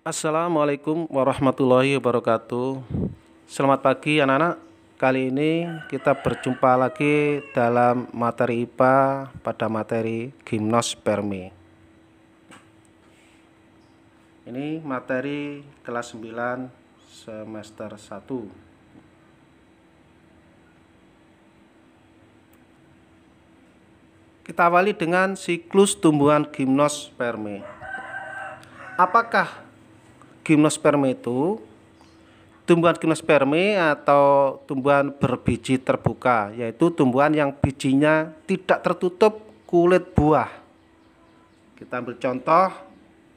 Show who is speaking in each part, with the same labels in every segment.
Speaker 1: Assalamualaikum warahmatullahi wabarakatuh. Selamat pagi anak-anak. Kali ini kita berjumpa lagi dalam materi IPA pada materi gimnospermi. Ini materi kelas 9 semester 1. Kita awali dengan siklus tumbuhan gimnospermi. Apakah gimnospermi itu? Tumbuhan gimnospermi atau tumbuhan berbiji terbuka, yaitu tumbuhan yang bijinya tidak tertutup kulit buah. Kita ambil contoh,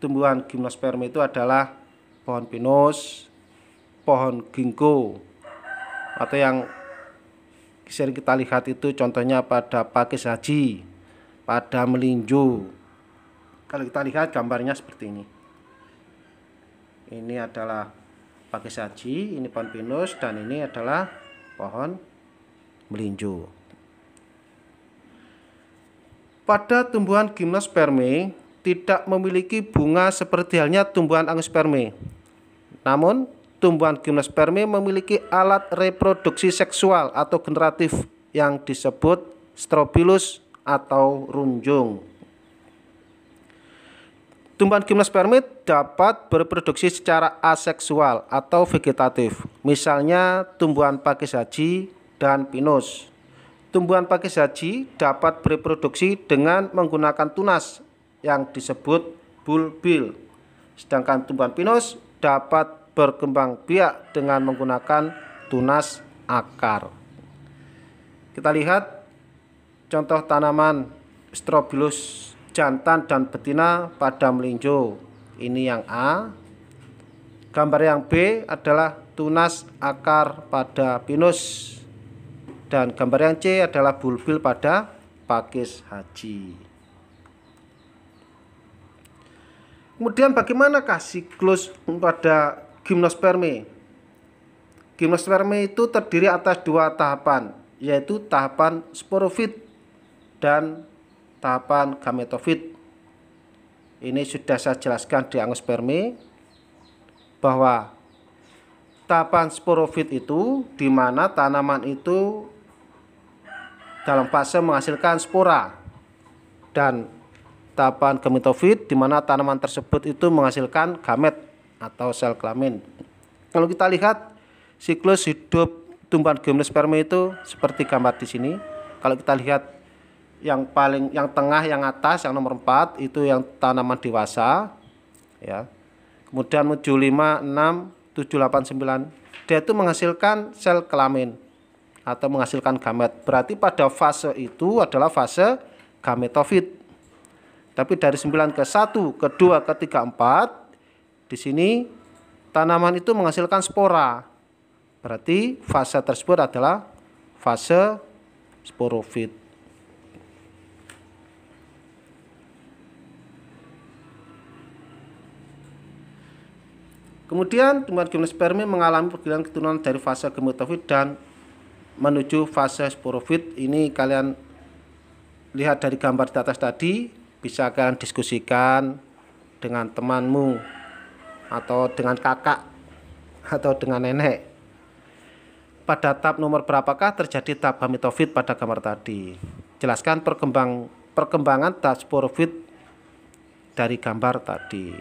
Speaker 1: tumbuhan gimnospermi itu adalah pohon pinus, pohon ginkgo, atau yang sering kita lihat itu contohnya pada pakis haji, pada melinjo. Kalau kita lihat gambarnya seperti ini. Ini adalah pakis haji, ini pohon pinus, dan ini adalah pohon melinjo. Pada tumbuhan gimnospermi tidak memiliki bunga seperti halnya tumbuhan angiospermi. Namun, tumbuhan gimnospermi memiliki alat reproduksi seksual atau generatif yang disebut strobilus atau runjung. Tumbuhan gimnospermi dapat bereproduksi secara aseksual atau vegetatif, misalnya tumbuhan pakis haji dan pinus. Tumbuhan pakis haji dapat bereproduksi dengan menggunakan tunas yang disebut bulbil, sedangkan tumbuhan pinus dapat berkembang biak dengan menggunakan tunas akar. Kita lihat contoh tanaman strobilus jantan dan betina pada melinjo. Ini yang A. Gambar yang B adalah tunas akar pada pinus. Dan gambar yang C adalah bulbil pada pakis haji. Kemudian bagaimanakah siklus pada gimnospermi? Gimnospermi itu terdiri atas dua tahapan, yaitu tahapan sporofit dan tahapan gametofit. Ini sudah saya jelaskan di angiospermi bahwa tahapan sporofit itu di mana tanaman itu dalam fase menghasilkan spora, dan tahapan gametofit di mana tanaman tersebut itu menghasilkan gamet atau sel kelamin. Kalau kita lihat siklus hidup tumbuhan gimnospermi itu seperti gambar di sini. Kalau kita lihat yang tengah, yang atas, yang nomor 4 itu yang tanaman dewasa ya. Kemudian menuju 5, 6, 7, 8, 9 dia itu menghasilkan sel kelamin atau menghasilkan gamet. Berarti pada fase itu adalah fase gametofit. Tapi dari 9 ke 1, ke 2, ke 3, 4 di sini tanaman itu menghasilkan spora. Berarti fase tersebut adalah fase sporofit. Kemudian tumbuhan gimnospermi mengalami pergiliran keturunan dari fase gametofit dan menuju fase sporofit. Ini kalian lihat dari gambar di atas tadi, bisa kalian diskusikan dengan temanmu atau dengan kakak atau dengan nenek. Pada tahap nomor berapakah terjadi tahap gametofit pada gambar tadi? Jelaskan perkembangan tahap sporofit dari gambar tadi.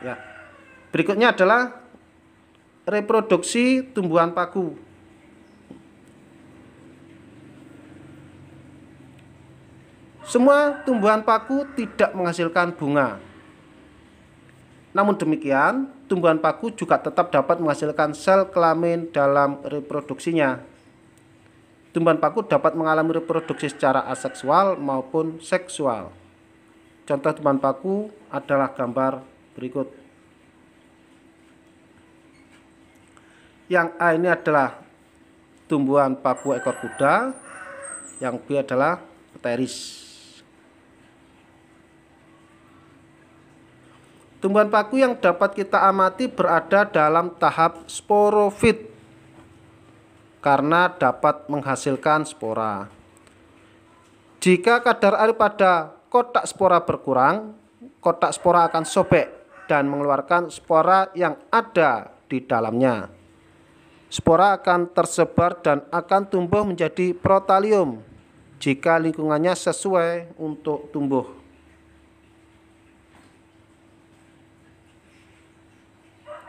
Speaker 1: Ya. Berikutnya adalah reproduksi tumbuhan paku. Semua tumbuhan paku tidak menghasilkan bunga. Namun demikian, tumbuhan paku juga tetap dapat menghasilkan sel kelamin dalam reproduksinya. Tumbuhan paku dapat mengalami reproduksi secara aseksual maupun seksual. Contoh tumbuhan paku adalah gambar berikut. Yang A ini adalah tumbuhan paku ekor kuda, yang B adalah pteris. Tumbuhan paku yang dapat kita amati berada dalam tahap sporofit karena dapat menghasilkan spora. Jika kadar air pada kotak spora berkurang, kotak spora akan sobek dan mengeluarkan spora yang ada di dalamnya. Spora akan tersebar dan akan tumbuh menjadi protalium jika lingkungannya sesuai untuk tumbuh.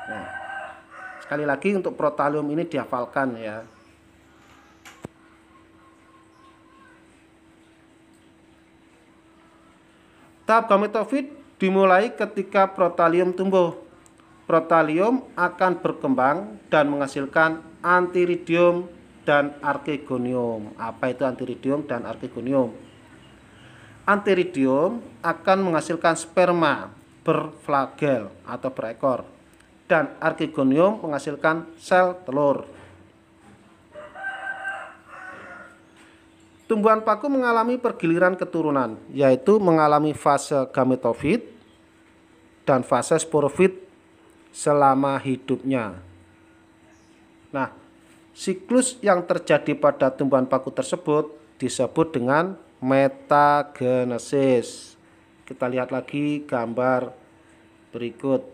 Speaker 1: Nah, sekali lagi untuk protalium ini dihafalkan ya. Tahap gametofit dimulai ketika protalium tumbuh. Protalium akan berkembang dan menghasilkan antheridium dan archegonium. Apa itu antheridium dan archegonium? Antheridium akan menghasilkan sperma berflagel atau berekor, dan archegonium menghasilkan sel telur. Tumbuhan paku mengalami pergiliran keturunan, yaitu mengalami fase gametofit dan fase sporofit selama hidupnya. Nah, siklus yang terjadi pada tumbuhan paku tersebut disebut dengan metagenesis. Kita lihat lagi gambar berikut.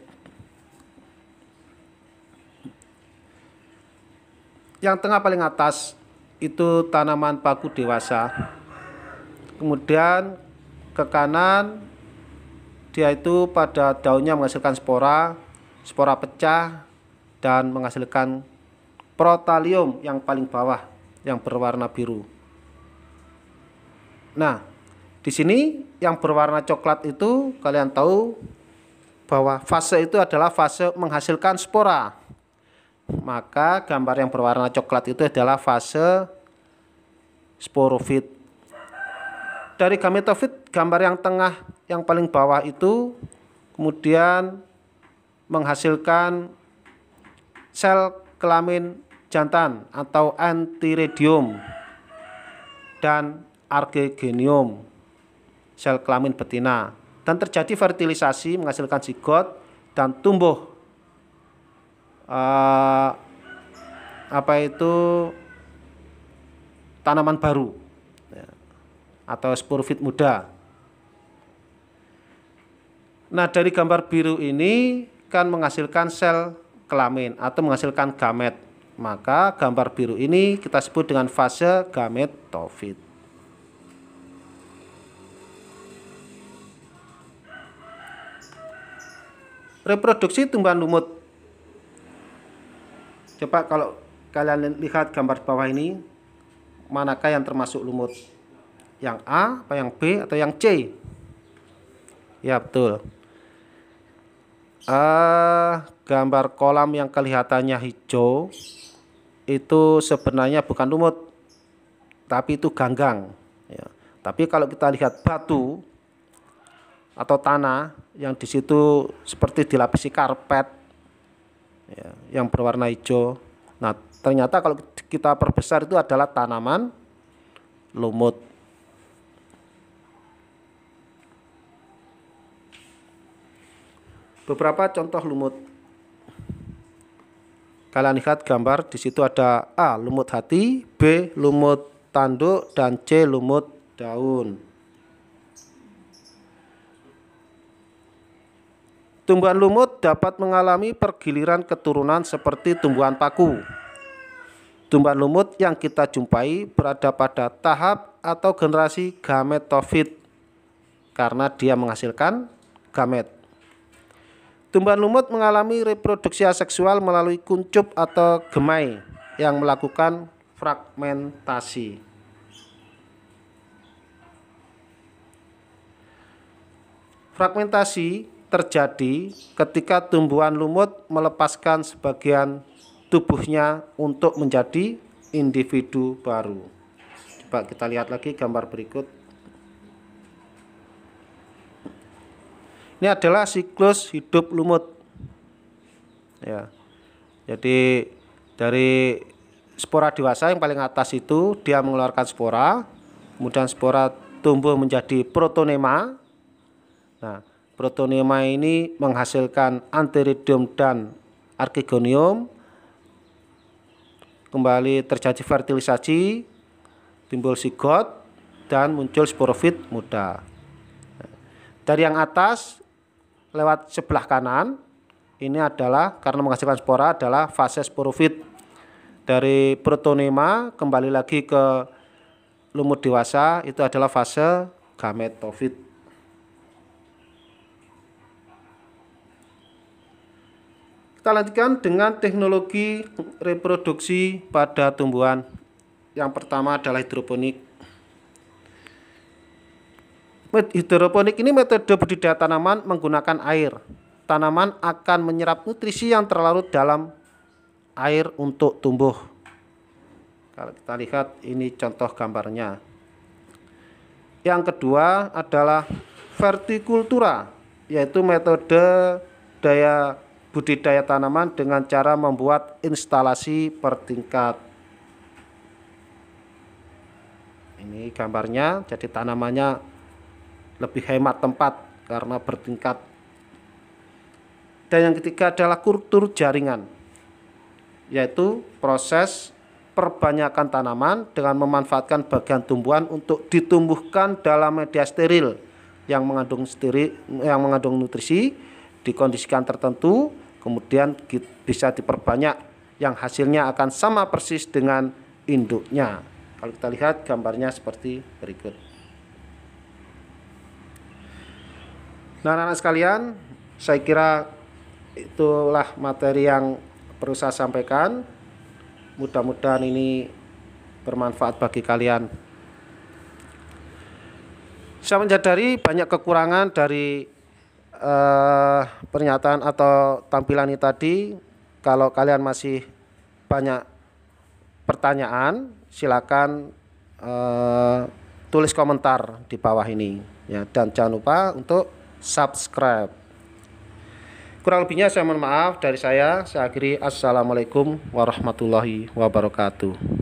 Speaker 1: Yang tengah paling atas itu tanaman paku dewasa. Kemudian ke kanan dia itu pada daunnya menghasilkan spora, spora pecah dan menghasilkan protalium yang paling bawah yang berwarna biru. Nah, di sini yang berwarna coklat itu kalian tahu bahwa fase itu adalah fase menghasilkan spora. Maka gambar yang berwarna coklat itu adalah fase sporofit. Dari gametofit, gambar yang tengah yang paling bawah itu kemudian menghasilkan sel kelamin jantan atau antheridium dan archegonium, sel kelamin betina, dan terjadi fertilisasi menghasilkan zigot dan tumbuh tanaman baru ya, atau sporofit muda. Nah, dari gambar biru ini kan menghasilkan sel kelamin atau menghasilkan gamet. Maka gambar biru ini kita sebut dengan fase gametofit. Reproduksi tumbuhan lumut. Coba kalau kalian lihat gambar bawah ini, manakah yang termasuk lumut? Yang A, apa yang B, atau yang C? Ya, betul. Gambar kolam yang kelihatannya hijau itu sebenarnya bukan lumut, tapi itu ganggang. Ya. Tapi kalau kita lihat batu atau tanah yang di situ seperti dilapisi karpet, ya, yang berwarna hijau. Nah, ternyata kalau kita perbesar itu adalah tanaman lumut. Beberapa contoh lumut. Kalian lihat gambar di situ ada A. lumut hati, B. lumut tanduk, dan C. lumut daun. Tumbuhan lumut dapat mengalami pergiliran keturunan seperti tumbuhan paku. Tumbuhan lumut yang kita jumpai berada pada tahap atau generasi gametofit karena dia menghasilkan gamet. Tumbuhan lumut mengalami reproduksi aseksual melalui kuncup atau gemai yang melakukan fragmentasi. Fragmentasi terjadi ketika tumbuhan lumut melepaskan sebagian tubuhnya untuk menjadi individu baru. Coba kita lihat lagi gambar berikut. Ini adalah siklus hidup lumut. Ya. Jadi dari spora dewasa yang paling atas itu dia mengeluarkan spora, kemudian spora tumbuh menjadi protonema. Nah, protonema ini menghasilkan antheridium dan archegonium. Kembali terjadi fertilisasi, timbul zigot, dan muncul sporofit muda. Dari yang atas lewat sebelah kanan. Ini adalah karena menghasilkan spora adalah fase sporofit. Dari protonema kembali lagi ke lumut dewasa itu adalah fase gametofit. Kita lanjutkan dengan teknologi reproduksi pada tumbuhan. Yang pertama adalah hidroponik. Hidroponik ini metode budidaya tanaman menggunakan air. Tanaman akan menyerap nutrisi yang terlarut dalam air untuk tumbuh. Kalau kita lihat ini contoh gambarnya. Yang kedua adalah vertikultura, yaitu metode budidaya tanaman dengan cara membuat instalasi bertingkat. Ini gambarnya, jadi tanamannya lebih hemat tempat karena bertingkat. Dan yang ketiga adalah kultur jaringan, yaitu proses perbanyakan tanaman dengan memanfaatkan bagian tumbuhan untuk ditumbuhkan dalam media steril yang mengandung nutrisi, dikondisikan tertentu, kemudian bisa diperbanyak yang hasilnya akan sama persis dengan induknya. Kalau kita lihat gambarnya seperti berikut. Nah, anak-anak sekalian, saya kira itulah materi yang perlu saya sampaikan. Mudah-mudahan ini bermanfaat bagi kalian. Saya menyadari banyak kekurangan dari pernyataan atau tampilan ini tadi. Kalau kalian masih banyak pertanyaan, silakan tulis komentar di bawah ini ya, dan jangan lupa untuk subscribe. Kurang lebihnya saya mohon maaf. Dari saya akhiri. Assalamualaikum warahmatullahi wabarakatuh.